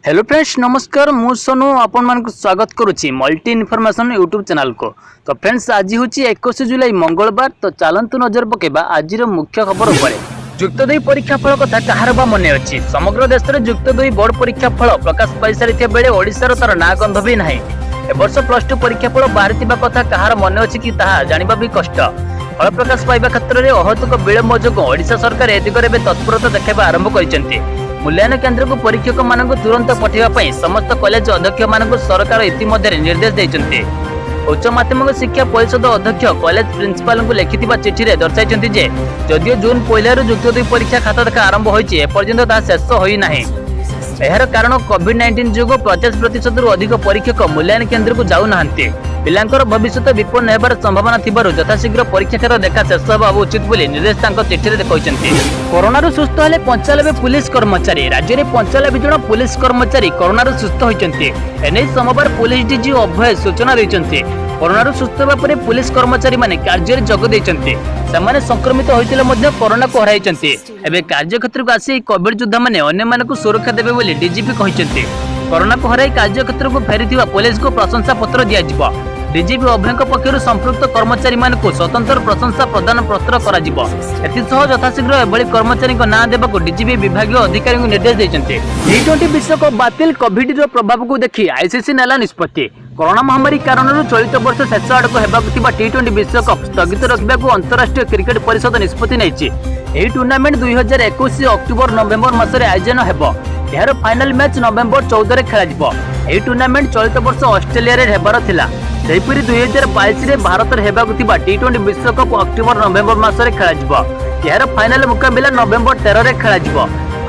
Hello friends नमस्कार मु सोनू आपण मान स्वागत करुच्ची मल्टी इनफॉरमेशन यूट्यूब चैनल को। तो फ्रेंड्स आज हूँ 21 जुलाई मंगलवार। तो चलतु नजर पकेबा आज मुख्य खबर उपर। जुक्त 2 परीक्षा फल कथा कहार बा मन अच्छी। समग्र देश में जुक्त 2 बोर्ड परीक्षा फल प्रकाश पाई सारी बेले ओडिशार तार ना गंध भी ना। एवर्ष +2 परीक्षा फल बाहरी कथा कहार मन अच्छी कि जाना भी कष्ट। फल प्रकाश पाइबा क्षेत्र में अहतुक विलंब जो ओडिशा सरकार ए दिगरे तत्परता देखा आरंभ कर मूल्यांकन केन्द्र को परीक्षक मानक तुरंत पठाइबा समस्त कॉलेज अध्यक्ष मानक सरकार इतिमध्य निर्देश देते। उच्च माध्यमिक शिक्षा परिषद अध्यक्ष कॉलेज प्रिंसिपाल को लिखिथिबा चिठी रे दर्शाइछन्ति जे जदियो जून 1 जुक्त 2 परीक्षा खाता देखा आरंभ होइछि एपर्यंत ता शेष होई नाही। एहार कारण कोविड-19 जोगो 50% रु अधिक परीक्षक मूल्यांकन केन्द्र को जाउ नाहंती। पिलांकर भविष्य विपन्न हेबार संभावना थिबारु यथाशीघ्र परीक्षा क्षेत्र देखा शेष होबा उचित बोली निर्देश तांको चिठी रे कहिसन्ति। कोरोना रु सुस्थ हेले 95 पुलिस कर्मचारी। राज्य में 95 जन पुलिस कर्मचारी कोरोना रु सुस्थ होइछन्ति। एनै सोमवार पुलिस डीजी अभय सूचना दैछन्ति। कोरोना रु सुस्थ हेबा परे पुलिस कर्मचारी माने कार्य रे जग दैछन्ति। सेमाने संक्रमित होइतिले मध्ये कोरोना को हराइछन्ति। एबे कार्य क्षेत्र को आसी कोविड योद्धा माने अन्य मानकु सुरक्षा देबे बोली डीजीपी कहिछन्ति। कोरोना को हराई कार्य क्षेत्र को फेरिथिबा पुलिस को प्रशंसा पत्र दिया जिवो। डीजीपी अभयଙ୍କ पक्षर संपृक्त कर्मचारी मानकु स्वतंत्र प्रशंसा प्रदान पत्र करा जिवो। एथिसह यथाशीघ्र एभली कर्मचारी को नाम देबाकु डीजीपी विभागीय अधिकारी को निर्देश दैछन्ति। टी20 विश्वकप बातिल कोविड रो प्रभाव को देखि आईसीसी नेला निष्पत्ति। कोरोना महामारी कारण चलित वर्ष शेष आड़क होगा टी20 विश्वकप स्थगित रखा अंतरराष्ट्रीय क्रिकेट परिषद निष्पत्ति नहीं। यह टूर्नामेंट 2021 अक्टोबर नवेम्बर मासरे आयोजन होब। यार फाइनल मैच नवेम्बर 14 रे खेल। यह टूर्नामेंट चलित वर्ष ऑस्ट्रेलिया रे हेबार थिला। सेहीपरि 2022 रे भारत रे हेबाकु थिबा टी20 विश्वकप अक्टोबर नवेम्बर मासरे खेल। यार फाइनल मुकाबला नवेम्बर 13 रे खेल।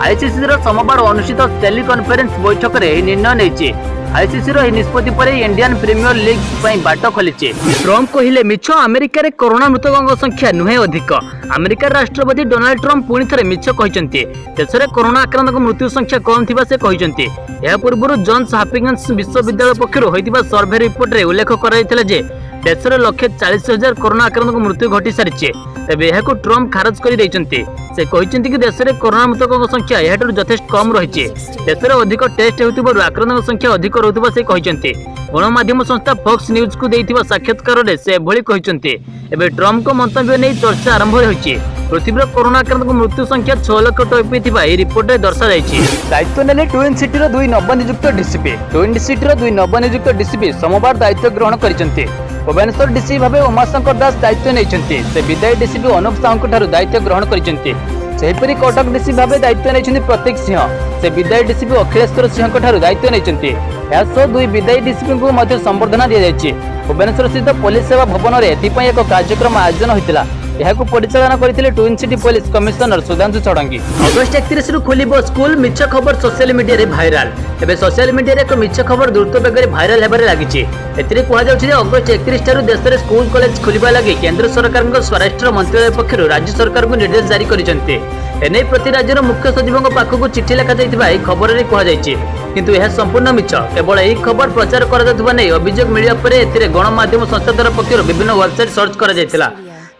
आईसीसी रो सोमवार अनुष्ठित टेली कॉन्फ्रेंस बैठक रे निर्णय नेछि। आईसीसी रो निष्पत्ति पर इंडियन प्रीमियर लीग पई बाट खोलिছে। ट्रम्प कहिले मिछ अमेरिका रे कोरोना मृतकଙ୍କ संख्या नुहे अधिक। अमेरिका राष्ट्रपति डोनाल्ड ट्रम्प पुणी थरे मिछ कहिसंती। देश रे कोरोना आक्रांतक मृत्यु संख्या कम थिबा से कहिसंती। या पूर्व जॉन्स हॉपकिंस विश्वविद्यालय पक्षरु होइतिबा सर्वे रिपोर्ट रे उल्लेख कराइथिले जे देश रे 140,000 कोरोना आक्रांतक मृत्यु घटी सारिছে। तबे एहाको ट्रम्प खारज करि दैछन्ती। से कहिसंती कि देश रे कोरोना मृतकଙ୍କ संख्या एहाटु यथेष्ट कम रहिছে। देश रे अधिक टेस्ट हेउतिबारु आक्रांतक संख्या अधिक रहउतिबा से कहिसंती। गणमाध्यम संस्था फॉक्स न्यूज को देइथिबा साक्षात्कार रे से एभली कहिसंती। एबे ट्रम्प को मंतव्य नै चर्चा आरंभ होइछि। पृथ्वी कोरोना आक्रांतक मृत्यु संख्या 6 लाख टपी थिबा ए रिपोर्ट रे दर्शा जायछि। दायित्व नेले ट्विन सिटी रो 2 नवनियुक्त डीसीपी। ट्विन सिटी रो 2 नवनियुक्त डीसीपी सोमवार दायित्व ग्रहण करिसंती। भुवनेश्वर डीसी भावे उमाशंकर दास दायित्व नेइछन्ती। से विदायी डीसीपी अनुप साहू ठारू दायित्व ग्रहण करिसंती। सेहीपरि कटक डीसी भावे दायित्व नेइछन्ती प्रतीक सिंह। से विदायी डीसीपी अखिलेश्वर सिंह ठारू दायित्व नेइछन्ती। एहासह 2 विदायी डीसीपी को मध्य संबर्धना दिया जायछि। भुवनेश्वर स्थित पुलिस सेवा भवन रे एथिपई एक कार्यक्रम आयोजन होइतिला। यहाको परिचालन करथिले twin city police commissioner Sudhanshu चढ़ंगी। अगस्त 31 रु खोलिबो स्कूल मिछ खबर सोशल मीडिया रे भाइराल। एबे सोशल मीडिया रे एक मिछ खबर द्रुत बेगरे भाइराल हेबारे लागिछि। एथिरे कुहा जाउछि जे अगस्त 31 ठारू देश रे स्कूल कॉलेज खोलिबा लागि केंद्र सरकार को स्वराष्ट्र मंत्रालय पक्षरु राज्य सरकार को निर्देश जारी करिसंते। एनै प्रति राज्यर मुख्य सचिवଙ୍କ पाखକୁ चिठी ଲେଖା ଯାଇଥିବା ଏହି ଖବରରେ କୁହାଯାଇଛି। କିନ୍ତୁ ଏହା ସମ୍ପୂର୍ଣ୍ଣ ମିଛ। କେବଳ ଏହି ଖବର ପ୍ରଚାର କରାଯାଉଥିବା ନେଇ ଅଭିଯୋଗ ମିଳିବା ପରେ ଏଥିରେ ଗଣମାଧ୍ୟମ ସଂସ୍ଥା ଦ୍ୱାରା ପକ୍ଷରୁ ବିଭିନ୍ନ ୱେବସାଇଟ ସର୍ଚ୍ଚ କରାଯାଇଥିଲା।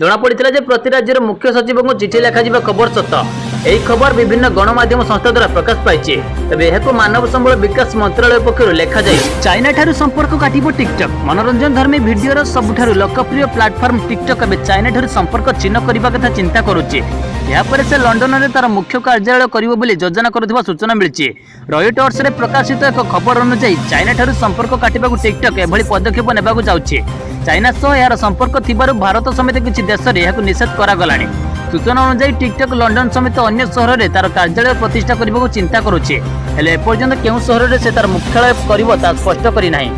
ଜଣା ପଡ଼ିଥିଲା ଯେ ପ୍ରତି ରାଜ୍ୟର ମୁଖ୍ୟ ସଚିବଙ୍କୁ ଚିଠି ଲେଖାଯିବା ଖବର ସତ। ଏହି ଖବର ବିଭିନ୍ନ ଗଣମାଧ୍ୟମ ସଂସ୍ଥା ଦ୍ୱାରା ପ୍ରକାଶ ପାଇଛି। ତେବେ ଏହାକୁ ମାନବ ସମ୍ବଳ ବିକାଶ ମନ୍ତ୍ରାଳୟ ପକ୍ଷରୁ ଲେଖାଯାଇଛି। ଚାଇନା ଠାରୁ ସମ୍ପର୍କ କାଟିବ ଟିକଟକ୍। मनोरंजन धर्मी भिडियोर सबुठारु लोकप्रिय प्लाटफर्म टिकटक एबे चाइना ठारू संपर्क चिन्ह करबा कथा चिंता करुछि। या पर से लंडन रे तार मुख्य कार्यालय करिवो बोली योजना करुथिबा सूचना मिलिछि। रॉयटर्स रे प्रकाशित एक खबर अनुसार चाइना ठारू संपर्क काटिबाकू टिकटक एभली पदक्षेप नेबाकू जाउछि। चाइना सह यार संपर्क थिबारु भारत समेत किछि देश रे याकू निषेध करा गलाणी। सूचना अनुसार टिकटक लंडन समेत अन्य शहर रे तार कार्यालय प्रतिष्ठा करबाकू चिंता करुछि। हेले एपर्यंत केउ शहर रे से तार मुख्यालय करिवो ता स्पष्ट करि नाही।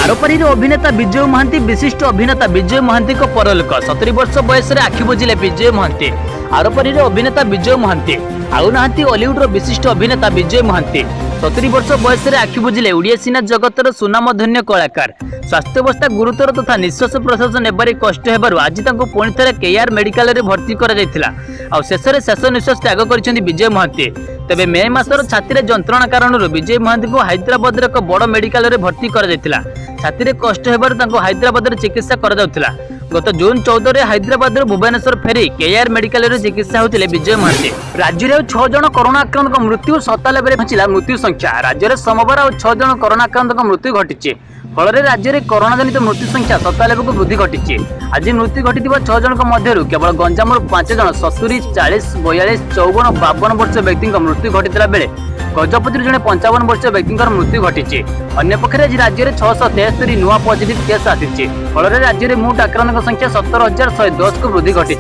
आरोपारी अभिनेता विजय महांती विशिष्ट अभिनेता विजय महांती को परलोक। 70 वर्ष बयस रे आखि बुझिले विजय महांती। आरोपारी अभिनेता विजय महांती आउ नाहांती हॉलीवुड रो विशिष्ट अभिनेता विजय महांती। 70 वर्ष बयस रे आखि बुझिले ओडिया सिनेमा जगतर सुनामधन्य कलाकार। स्वास्थ्य अवस्था गुरुतर तथा निश्वास प्रश्वास नेबारे कष्ट हेबारु आज तांको पुणी थरे केआर मेडिकल रे भर्ती करा जायतिला। आ शेष निश्वास त्याग करिसेंती विजय महांती। तेबे मे मासर छाती रे जंत्रणा कारणरू विजय महांती को हैदराबाद रे एक बड़ मेडिकल रे भर्ती करा जायतिला। छाती रे कष्ट हेबारु तांको हैदराबाद रे चिकित्सा करा जाउतिला। गत जून 14 हैदराबाद भुवनेश्वर फेरी केआर मेडिकल चिकित्सा होते विजय महांती। राज्य में 6 जन कोरोना आक्रांत मृत्यु 97 पहुंचला मृत्यु संख्या। राज्य में सोमवार और 6 जन कोरोना आक्रांत मृत्यु घटी फल राज्य में कोरोना जनित मृत्यु संख्या 97 को वृद्धि घटी। आज मृत्यु घटी 6 जन मध्य केवल गंजाम 5 जन 70, 40, 42, 54, 52 वर्ष व्यक्ति मृत्यु घटी बेले गजपति जड़े 55 वर्ष व्यक्ति मृत्यु घटी। अन्यपक्षे आज राज्य में 673 नुआ पॉजिटिव केस आसी फल राज्य में मोट आक्रांत संख्या 17,110 को वृद्धि घटी।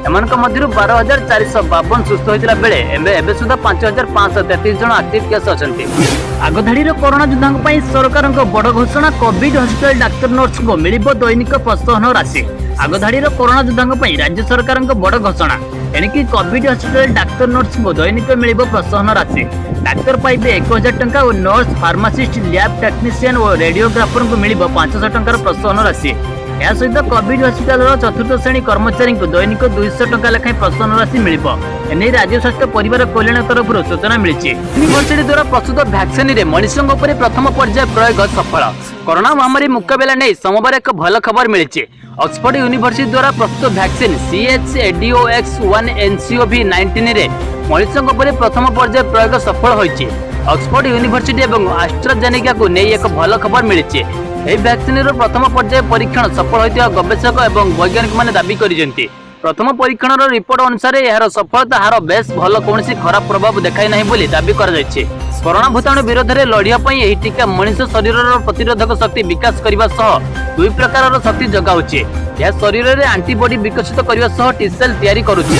एम 12,452 सुस्थ होता बेले एवं सुधा 5,533 जन आक्टिव केस अच्छा। आगधाड़ी कोरोना योद्धा सरकार बड़ घोषणा कोविड हॉस्पिटल डाक्तर नर्स को मिल दैनिक प्रोत्साहन राशि। आगधाड़ी कोरोना योद्धा राज्य सरकार बड़ घोषणा एणिकी कोविड हॉस्पिटल डाक्तर नर्स को दैनिक मिल प्रोत्साहन राशि। डाक्तर पाइबे 1,000 टंका और नर्स फार्मासिस्ट लैब टेक्नीशियन और रेडियोग्राफर को मिल 500 टंकार प्रोत्साहन राशि। या सहित कोविड हॉस्पिटल चतुर्थ श्रेणी कर्मचारी को दैनिक 200 टंका लेखाएं प्रोत्साहन राशि मिल एने राज्य स्वास्थ्य परिवार कल्याण तरफ सूचना मिली। यूनिवर्सिटी द्वारा प्रस्तुत वैक्सीन रे मनुष्यों पर प्रथम पर्याय प्रयोग सफल। कोरोना महामारी मुकाबला नहीं सोमवार एक भल खबर मिली। ऑक्सफोर्ड यूनिवर्सिटी द्वारा प्रस्तुत वैक्सीन CHADOX1NCOV-19 रे मनुष्यों पर प्रथम पर्याय प्रयोग सफल होइछि। ऑक्सफोर्ड यूनिवर्सिटी एवं एस्ट्राजेनेका को नहीं एक भल खबर मिली। वैक्सीन प्रथम पर्याय परीक्षण सफल होता गवेषक और वैज्ञानिक माने दाबी करिसेंती। प्रथम परीक्षण रिपोर्ट अनुसार यार सफलता हार बेस भल कौन खराब प्रभाव देखाई ना बोली दाबी कर कोरोना भूताणु विरोध में लड़िया यह टीका मनुष्य शरीर प्रतिरोधक शक्ति विकास करने सह 2 प्रकार शक्ति जगाऊँच। यह शरीर में एंटीबॉडी विकसित करने सह टी सेल तैयारी करुच्ची।